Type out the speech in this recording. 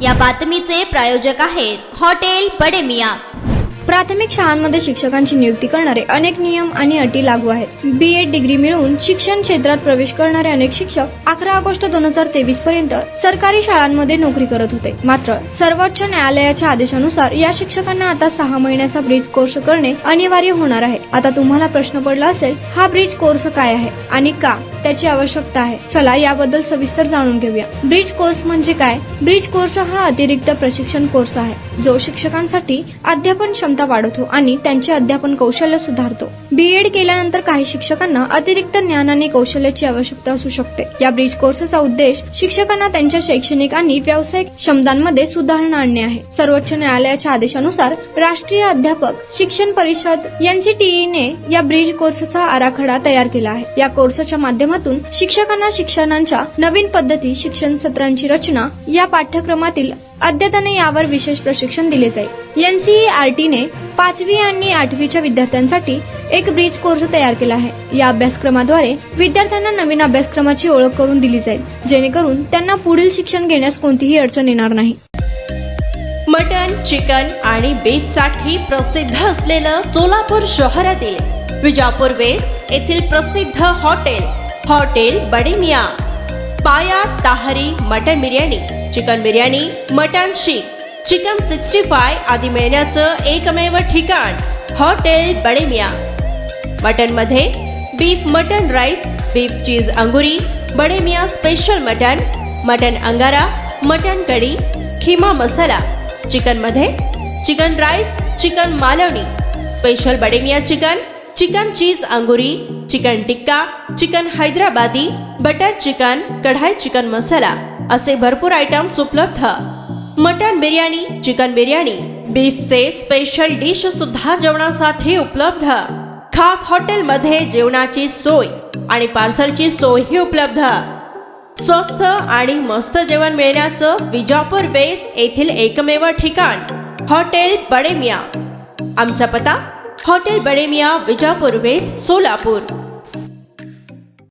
या बातमीचे प्रायोजक आहेत हॉटेल बडे मियां। प्राथमिक शाळांमध्ये शिक्षकांची नियुक्ती करणारे अनेक नियम आणि अटी लागू आहेत। B.Ed डिग्री मिळवून शिक्षण क्षेत्रात प्रवेश करणारे अनेक शिक्षक 11 ऑगस्ट 2023 पर्यंत सरकारी शाळांमध्ये नोकरी करत होते। मात्र सर्वोच्च न्यायालयाच्या आदेशानुसार या शिक्षकांना आता 6 महिन्याचा ब्रिज कोर्स करणे अनिवार्य होणार आहे। आता तुम्हाला प्रश्न पडला असेल, हा ब्रिज कोर्स काय आहे आणि का त्याची आवश्यकता आहे? चला याबद्दल सविस्तर जाणून घेऊया। ब्रिज कोर्स म्हणजे काय? ब्रिज कोर्स हा अतिरिक्त प्रशिक्षण कोर्स आहे जो शिक्षकांसाठी अध्यापन क्षमता वाढवतो आणि त्यांचे अध्यापन कौशल्य सुधारतो। B.Ed केल्यानंतर काही शिक्षकांना अतिरिक्त ज्ञान आणि कौशल्याची आवश्यकता असू शकते। या ब्रिज कोर्सचा उद्देश शिक्षकांना त्यांच्या शैक्षणिक आणि व्यावसायिक क्षमतांमध्ये सुधारणा आणणे आहे। सर्वोच्च न्यायालयाच्या आदेशानुसार राष्ट्रीय अध्यापक शिक्षण परिषद NCTE ने या ब्रिज कोर्सचा आराखडा तयार केला आहे। या कोर्सच्या माध्यमातून शिक्षकांना शिक्षणाच्या नवीन पद्धती, शिक्षण सत्रांची रचना, या पाठ्यक्रमातील अद्यतने यावर विशेष प्रशिक्षण दिले जाईल। NCERT ने 5वी आणि 8वीच्या विद्यार्थ्यांसाठी एक ब्रिज कोर्स तयार केला आहे। या अभ्यासक्रमाद्वारे विद्यार्थ्यांना नवीन अभ्यासक्रमाची ओळख करून दिली जाईल, जेणेकरून त्यांना पुढील शिक्षण घेण्यास कोणतीही अडचण येणार नाही। मटन, चिकन आणि बीफ साठी प्रसिद्ध असलेलं सोलापूर शहरातील विजापूर वेस्ट येथील प्रसिद्ध hotel Bade Miyan. Paya, tahri, mutton biryani, chicken biryani, mutton seekh, chicken 65 आदी मिळण्याचं एकमेव ठिकाण हॉटेल बडे मियां। मटन मध्ये beef mutton rice, beef cheese angoori, Bade Miyan special mutton, mutton angara, mutton kadhi, kheema masala. Chicken मध्ये chicken rice, chicken Malvani, special Bade Miyan chicken, chicken cheese angoori, chicken tikka, chicken Hyderabadi, butter chicken, kadai chicken masala असे भरपूर आयटम्स उपलब्ध। मटन बिर्याणी, चिकन बिर्याणी, बीफचे स्पेशल डिश सुद्धा जेवणासाठी उपलब्ध। खास हॉटेलमध्ये जेवणाची सोय आणि पार्सलची सोयही उपलब्ध। स्वस्त आणि मस्त जेवण मिळण्याचं विजापूर वेस्ट येथील एकमेव ठिकाण हॉटेल बडे मियां। आमचा पत्ता हॉटेल बडे मियां, विजापूर वेस्ट, सोलापूर।